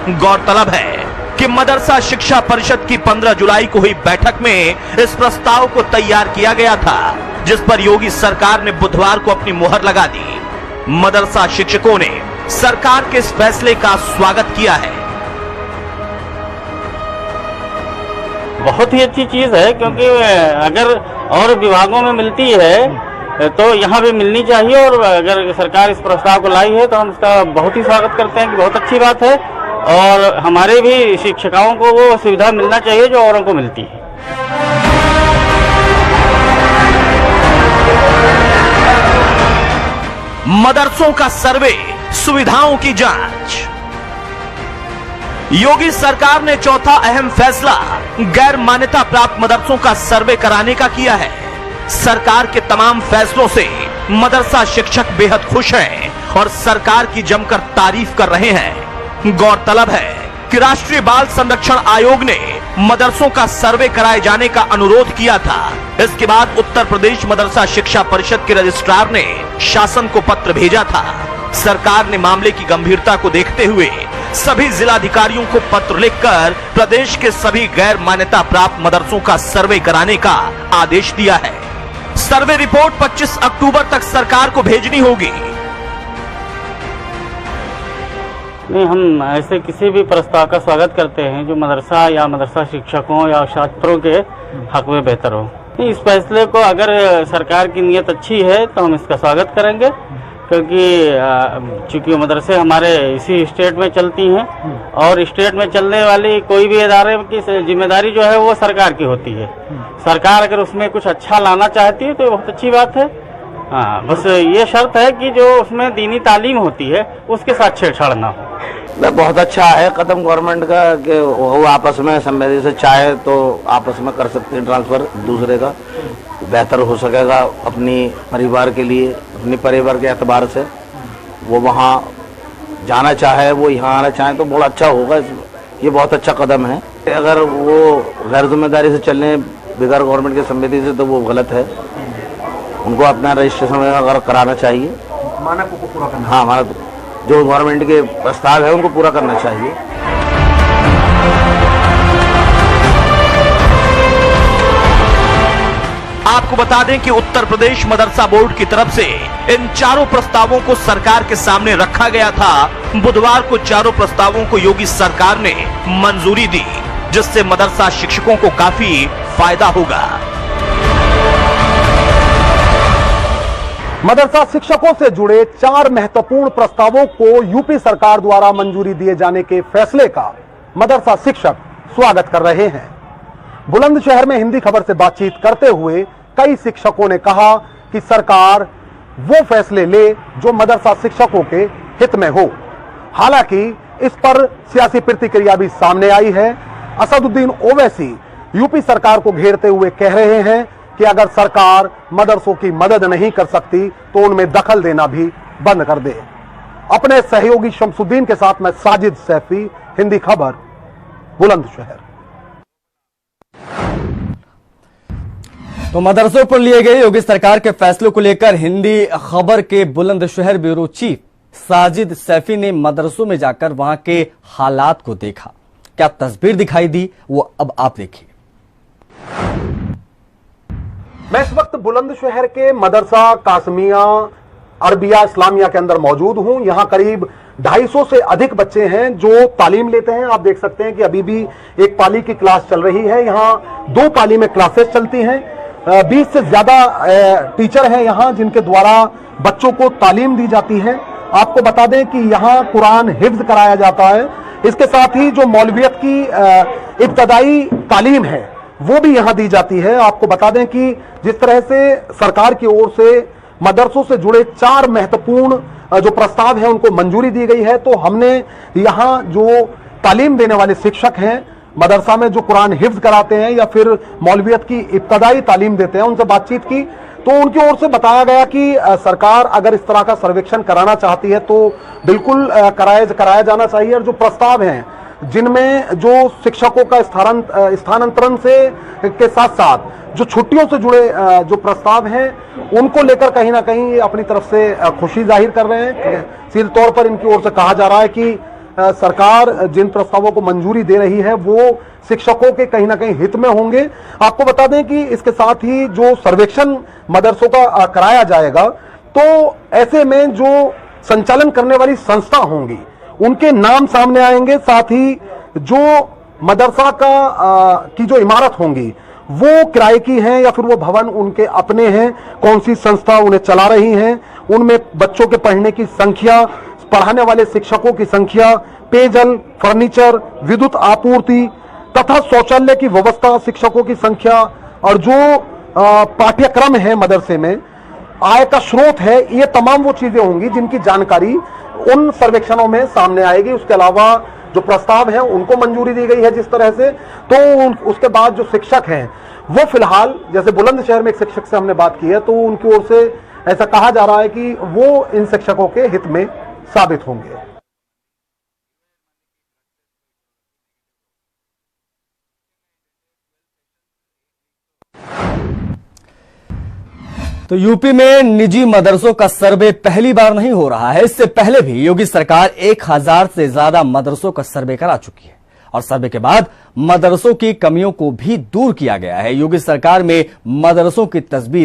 गौरतलब है कि मदरसा शिक्षा परिषद की 15 जुलाई को हुई बैठक में इस प्रस्ताव को तैयार किया गया था, जिस पर योगी सरकार ने बुधवार को अपनी मुहर लगा दी। मदरसा शिक्षकों ने सरकार के इस फैसले का स्वागत किया है। बहुत ही अच्छी चीज है, क्योंकि अगर और विभागों में मिलती है तो यहाँ भी मिलनी चाहिए, और अगर सरकार इस प्रस्ताव को लाई है तो हम इसका बहुत ही स्वागत करते हैं कि बहुत अच्छी बात है, और हमारे भी शिक्षकों को वो सुविधा मिलना चाहिए जो औरों को मिलती है। मदरसों का सर्वे, सुविधाओं की जांच। योगी सरकार ने चौथा अहम फैसला गैर मान्यता प्राप्त मदरसों का सर्वे कराने का किया है। सरकार के तमाम फैसलों से मदरसा शिक्षक बेहद खुश हैं और सरकार की जमकर तारीफ कर रहे हैं। गौरतलब है कि राष्ट्रीय बाल संरक्षण आयोग ने मदरसों का सर्वे कराए जाने का अनुरोध किया था। इसके बाद उत्तर प्रदेश मदरसा शिक्षा परिषद के रजिस्ट्रार ने शासन को पत्र भेजा था। सरकार ने मामले की गंभीरता को देखते हुए सभी जिलाधिकारियों को पत्र लिखकर प्रदेश के सभी गैर मान्यता प्राप्त मदरसों का सर्वे कराने का आदेश दिया है। सर्वे रिपोर्ट 25 अक्टूबर तक सरकार को भेजनी होगी। नहीं, हम ऐसे किसी भी प्रस्ताव का स्वागत करते हैं जो मदरसा या मदरसा शिक्षकों या छात्रों के हक में बेहतर हो। इस फैसले को अगर सरकार की नीयत अच्छी है तो हम इसका स्वागत करेंगे, क्योंकि चूंकि मदरसे हमारे इसी स्टेट में चलती हैं और स्टेट में चलने वाली कोई भी इदारे की जिम्मेदारी जो है वो सरकार की होती है। सरकार अगर उसमें कुछ अच्छा लाना चाहती है तो बहुत अच्छी बात है। हाँ, बस ये शर्त है कि जो उसमें दीनी तालीम होती है उसके साथ छेड़छाड़ ना हो। बहुत अच्छा है कदम गवर्नमेंट का कि वो आपस में संवेदी से चाहे तो आपस में कर सकते हैं ट्रांसफर, दूसरे का बेहतर हो सकेगा अपनी परिवार के लिए, अपने परिवार के एतबार से। वो वहाँ जाना चाहे, वो यहाँ आना चाहे तो बहुत अच्छा होगा। ये बहुत अच्छा कदम है। अगर वो गैर जिम्मेदारी से चलने बगैर गवर्नमेंट की संवेदी से तो वो गलत है। उनको अपना रजिस्ट्रेशन अगर कराना चाहिए, मानकों को पूरा करना। हाँ, मानक जो गवर्नमेंट के प्रस्ताव है उनको पूरा करना चाहिए। आपको बता दें कि उत्तर प्रदेश मदरसा बोर्ड की तरफ से इन चारों प्रस्तावों को सरकार के सामने रखा गया था। बुधवार को चारों प्रस्तावों को योगी सरकार ने मंजूरी दी, जिससे मदरसा शिक्षकों को काफी फायदा होगा। मदरसा शिक्षकों से जुड़े 4 महत्वपूर्ण प्रस्तावों को यूपी सरकार द्वारा मंजूरी दिए जाने के फैसले का मदरसा शिक्षक स्वागत कर रहे हैं। बुलंदशहर में हिंदी खबर से बातचीत करते हुए कई शिक्षकों ने कहा कि सरकार वो फैसले ले जो मदरसा शिक्षकों के हित में हो। हालांकि इस पर सियासी प्रतिक्रिया भी सामने आई है। असदुद्दीन ओवैसी यूपी सरकार को घेरते हुए कह रहे हैं कि अगर सरकार मदरसों की मदद नहीं कर सकती तो उनमें दखल देना भी बंद कर दे। अपने सहयोगी शमसुद्दीन के साथ मैं साजिद सैफी, हिंदी खबर, बुलंदशहर। तो मदरसों पर लिए गए योगी सरकार के फैसलों को लेकर हिंदी खबर के बुलंदशहर ब्यूरो चीफ साजिद सैफी ने मदरसों में जाकर वहां के हालात को देखा। क्या तस्वीर दिखाई दी वो अब आप देखिए। मैं इस वक्त बुलंदशहर के मदरसा कासमिया अरबिया इस्लामिया के अंदर मौजूद हूं। यहां करीब 250 से अधिक बच्चे हैं जो तालीम लेते हैं। आप देख सकते हैं कि अभी भी एक पाली की क्लास चल रही है। यहां 2 पाली में क्लासेस चलती हैं। 20 से ज्यादा टीचर हैं यहां जिनके द्वारा बच्चों को तालीम दी जाती है। आपको बता दें कि यहां कुरान हिफ्ज कराया जाता है। इसके साथ ही जो मौलवियत की इब्तदाई तालीम है वो भी यहां दी जाती है। आपको बता दें कि जिस तरह से सरकार की ओर से मदरसों से जुड़े 4 महत्वपूर्ण जो प्रस्ताव हैं उनको मंजूरी दी गई है, तो हमने यहां जो तालीम देने वाले शिक्षक हैं मदरसा में, जो कुरान हिफ्ज कराते हैं या फिर मौलवियत की इब्तदाई तालीम देते हैं, उनसे बातचीत की तो उनकी ओर से बताया गया कि सरकार अगर इस तरह का सर्वेक्षण कराना चाहती है तो बिल्कुल कराया जाना चाहिए। और जो प्रस्ताव हैं जिनमें जो शिक्षकों का स्थानांतरण से के साथ साथ जो छुट्टियों से जुड़े जो प्रस्ताव हैं उनको लेकर कहीं ना कहीं अपनी तरफ से खुशी जाहिर कर रहे हैं। सीधे तौर पर इनकी ओर से कहा जा रहा है कि सरकार जिन प्रस्तावों को मंजूरी दे रही है वो शिक्षकों के कहीं ना कहीं हित में होंगे। आपको बता दें कि इसके साथ ही जो सर्वेक्षण मदरसों का कराया जाएगा, तो ऐसे में जो संचालन करने वाली संस्था होंगी उनके नाम सामने आएंगे। साथ ही जो मदरसा की जो इमारत होंगी वो किराए की हैं या फिर वो भवन उनके अपने हैं, कौन सी संस्था उन्हें चला रही हैं, उनमें बच्चों के पढ़ने की संख्या, पढ़ाने वाले शिक्षकों की संख्या, पेयजल, फर्नीचर, विद्युत आपूर्ति तथा शौचालय की व्यवस्था, शिक्षकों की संख्या और जो पाठ्यक्रम है मदरसे में, आय का स्रोत है, ये तमाम वो चीजें होंगी जिनकी जानकारी उन सर्वेक्षणों में सामने आएगी। उसके अलावा जो प्रस्ताव है उनको मंजूरी दी गई है जिस तरह से, तो उसके बाद जो शिक्षक हैं वो फिलहाल, जैसे बुलंदशहर में एक शिक्षक से हमने बात की है, तो उनकी ओर से ऐसा कहा जा रहा है कि वो इन शिक्षकों के हित में साबित होंगे। तो यूपी में निजी मदरसों का सर्वे पहली बार नहीं हो रहा है। इससे पहले भी योगी सरकार 1000 से ज्यादा मदरसों का सर्वे करा चुकी है और सर्वे के बाद मदरसों की कमियों को भी दूर किया गया है। योगी सरकार में मदरसों की तस्वीर